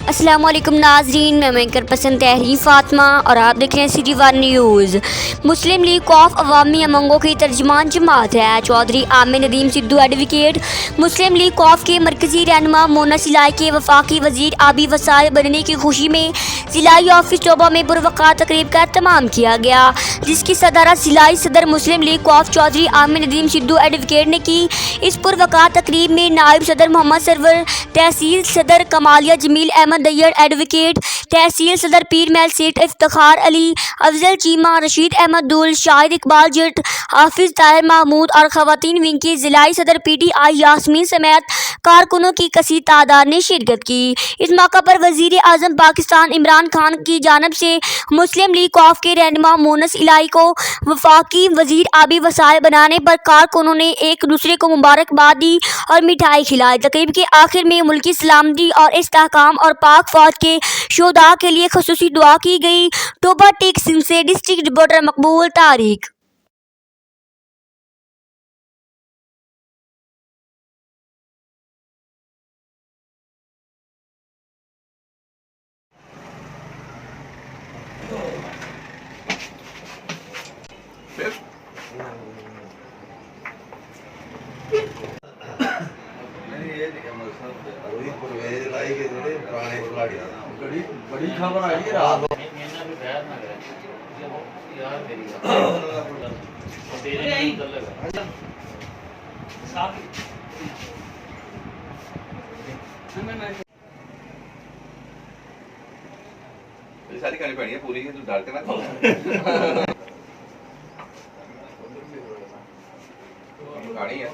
अस्सलाम वालेकुम नाजरीन, मैं एंकर पसंद तहरीर फातिमा और आप देख रहे हैं सिटी वन न्यूज़। मुस्लिम लीग कौफ अवामी अमंगों की तर्जमान जमात है। चौधरी आमिर नदीम सिद्धू एडवोकेट मुस्लिम लीग कौफ के मरकजी रहनुमा मोना सिलाई के वफाकी वजीर आबी वसाइल बनने की खुशी में सिलाई ऑफिस चौबा में बुरवक़ा तकरीब का एहतमाम किया गया, जिसकी सदारत सिलाई सदर मुस्लिम लीग कौफ चौधरी आमिर नदीम सिद्धू एडवोकेट ने की। इस पुरवक़ा तकरीब में नायब सदर मोहम्मद सरवर, तहसील सदर कमालिया जमील अहमद दैयर एडवोकेट, तहसील सदर पीर महल सेठ इफ्तिखार अली, अफजल चीमा, रशीद अहमद दुल, शाहिद इकबाल जट, हाफिज ताहिर महमूद और खवातीन विंग की जिलाई सदर PTI यास्मीन समेत कारकुनों की कसीर तादाद ने शिरकत की। इस मौका पर वजीर आजम पाकिस्तान इमरान खान की जानब से मुस्लिम लीग कौफ के रहनुमा मोना सिलाई को वफाकी वजीर आबी वसाइल बनाने पर कारकुनों ने एक दूसरे को मुबारकबाद दी और मिठाई खिलाई। तकरीब के आखिर में मुल्की सलामती और इस्तेहकाम और पाक फौज के शोहदा के लिए खुसूसी दुआ की गई। टोबा टेक सिंह से डिस्ट्रिक्ट रिपोर्टर मकबूल तारिक। बड़ी खबर आई है रात सारी करनी पैनी है पूरी, तू डर के ना खानी है।